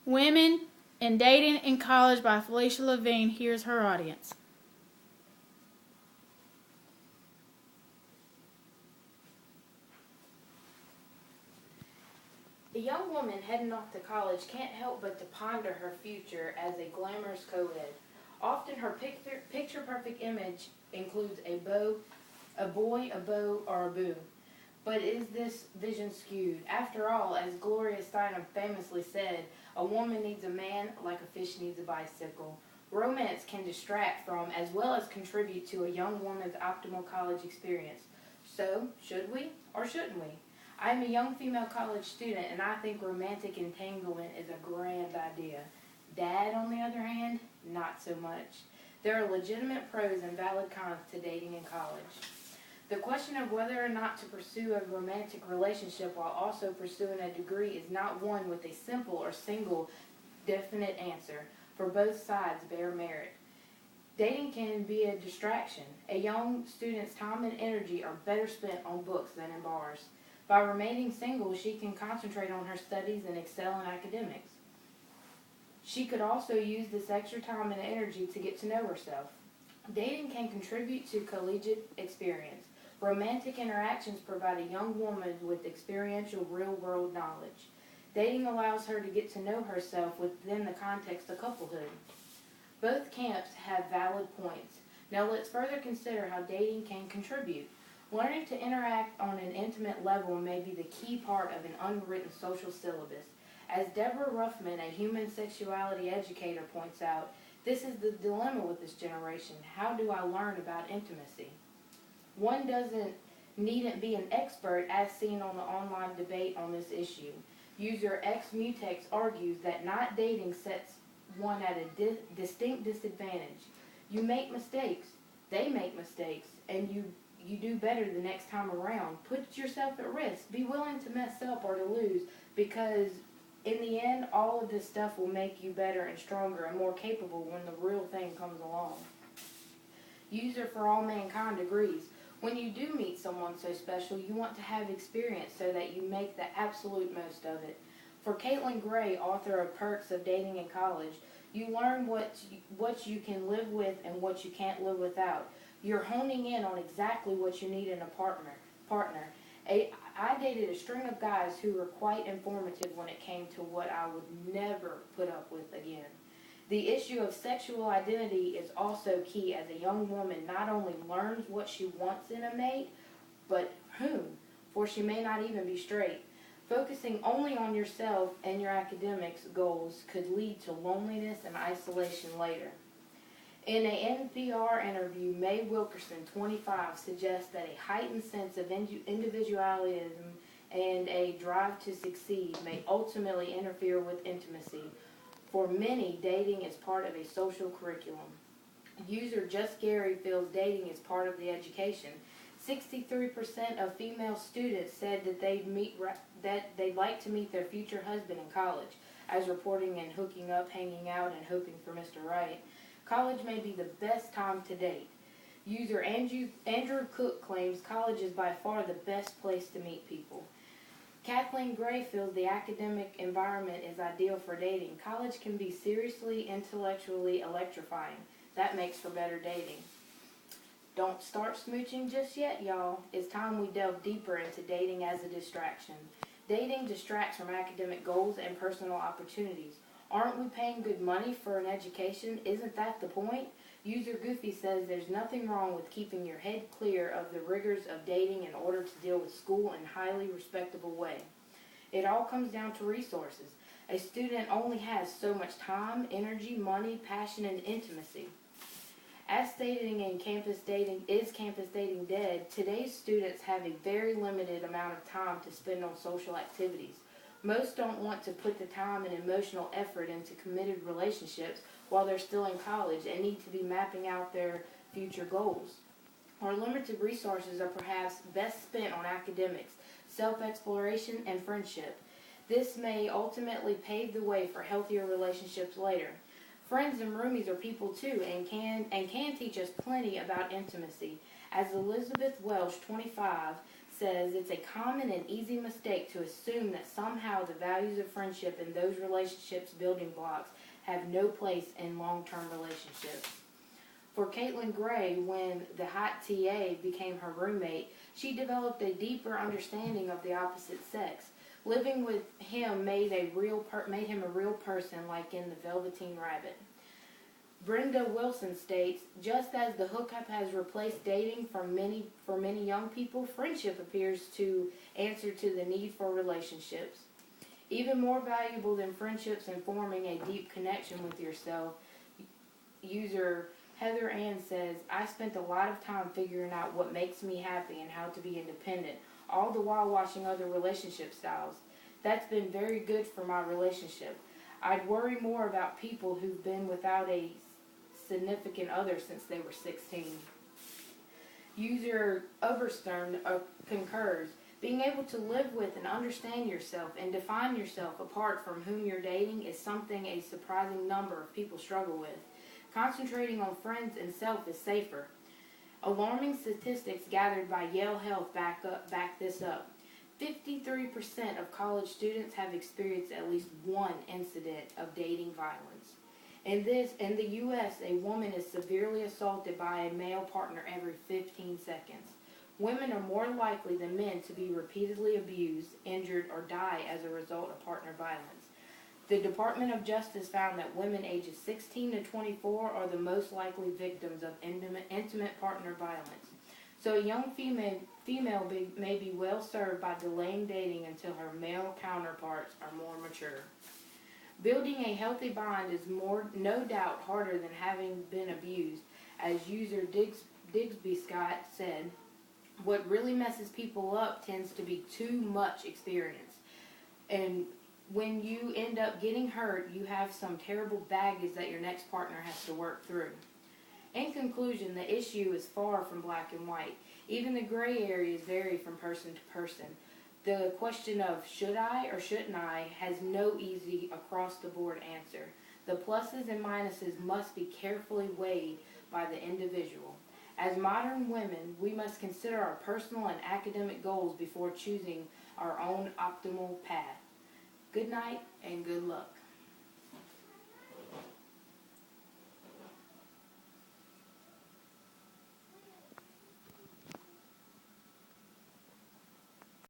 Women and Dating in College by Felicia Levine. Here's her audience. A young woman heading off to college can't help but to ponder her future as a glamorous co-ed. Often her picture-perfect image includes a boy, a beau, or a boo. But is this vision skewed? After all, as Gloria Steinem famously said, a woman needs a man like a fish needs a bicycle. Romance can distract from as well as contribute to a young woman's optimal college experience. So, should we or shouldn't we? I am a young female college student and I think romantic entanglement is a grand idea. Dad, on the other hand, not so much. There are legitimate pros and valid cons to dating in college. The question of whether or not to pursue a romantic relationship while also pursuing a degree is not one with a simple or single definite answer, for both sides bear merit. Dating can be a distraction. A young student's time and energy are better spent on books than in bars. By remaining single, she can concentrate on her studies and excel in academics. She could also use this extra time and energy to get to know herself. Dating can contribute to collegiate experience. Romantic interactions provide a young woman with experiential real-world knowledge. Dating allows her to get to know herself within the context of couplehood. Both camps have valid points. Now let's further consider how dating can contribute. Learning to interact on an intimate level may be the key part of an unwritten social syllabus. As Deborah Ruffman, a human sexuality educator, points out, this is the dilemma with this generation. How do I learn about intimacy? One needn't be an expert, as seen on the online debate on this issue. User XMutex argues that not dating sets one at a distinct disadvantage. You make mistakes, they make mistakes, and you do better the next time around. Put yourself at risk. Be willing to mess up or to lose, because in the end, all of this stuff will make you better and stronger and more capable when the real thing comes along. User for All Mankind agrees. When you do meet someone so special, you want to have experience so that you make the absolute most of it. For Caitlin Gray, author of Perks of Dating in College, you learn what you can live with and what you can't live without. You're honing in on exactly what you need in a partner. I dated a string of guys who were quite informative when it came to what I would never put up with again. The issue of sexual identity is also key, as a young woman not only learns what she wants in a mate, but whom, for she may not even be straight. Focusing only on yourself and your academics goals could lead to loneliness and isolation later. In an NPR interview, Mae Wilkerson, 25, suggests that a heightened sense of individualism and a drive to succeed may ultimately interfere with intimacy. For many, dating is part of a social curriculum. User Just Gary feels dating is part of the education. 63% of female students said that they'd like to meet their future husband in college, as reporting in Hooking Up, Hanging Out, and Hoping for Mr. Right. College may be the best time to date. User Andrew Cook claims college is by far the best place to meet people. Kathleen Gray feels the academic environment is ideal for dating. College can be seriously, intellectually electrifying. That makes for better dating. Don't start smooching just yet, y'all. It's time we delve deeper into dating as a distraction. Dating distracts from academic goals and personal opportunities. Aren't we paying good money for an education? Isn't that the point? User Goofy says there's nothing wrong with keeping your head clear of the rigors of dating in order to deal with school in a highly respectable way. It all comes down to resources. A student only has so much time, energy, money, passion, and intimacy. As stated in Campus Dating, Is Campus Dating Dead? Today's students have a very limited amount of time to spend on social activities. Most don't want to put the time and emotional effort into committed relationships while they're still in college and need to be mapping out their future goals. Our limited resources are perhaps best spent on academics, self-exploration, and friendship. This may ultimately pave the way for healthier relationships later. Friends and roomies are people too, and can teach us plenty about intimacy. As Elizabeth Welsh, 25, says it's a common and easy mistake to assume that somehow the values of friendship and those relationships building blocks have no place in long-term relationships. For Caitlin Gray, when the hot TA became her roommate, she developed a deeper understanding of the opposite sex. Living with him made him a real person, like in the Velveteen Rabbit. Brenda Wilson states, just as the hookup has replaced dating for many young people, friendship appears to answer to the need for relationships. Even more valuable than friendships and forming a deep connection with yourself, user Heather Ann says, I spent a lot of time figuring out what makes me happy and how to be independent, all the while watching other relationship styles. That's been very good for my relationship. I'd worry more about people who've been without a significant other since they were 16. User Oberstern concurs. Being able to live with and understand yourself and define yourself apart from whom you're dating is something a surprising number of people struggle with. Concentrating on friends and self is safer. Alarming statistics gathered by Yale Health back this up. 53% of college students have experienced at least one incident of dating violence. In the U.S., a woman is severely assaulted by a male partner every 15 seconds. Women are more likely than men to be repeatedly abused, injured, or die as a result of partner violence. The Department of Justice found that women ages 16 to 24 are the most likely victims of intimate partner violence. So a young female may be well served by delaying dating until her male counterparts are more mature. Building a healthy bond is no doubt harder than having been abused. As user Digsby Scott said, what really messes people up tends to be too much experience. And when you end up getting hurt, you have some terrible baggage that your next partner has to work through. In conclusion, the issue is far from black and white. Even the gray areas vary from person to person. The question of should I or shouldn't I has no easy across-the-board answer. The pluses and minuses must be carefully weighed by the individual. As modern women, we must consider our personal and academic goals before choosing our own optimal path. Good night and good luck.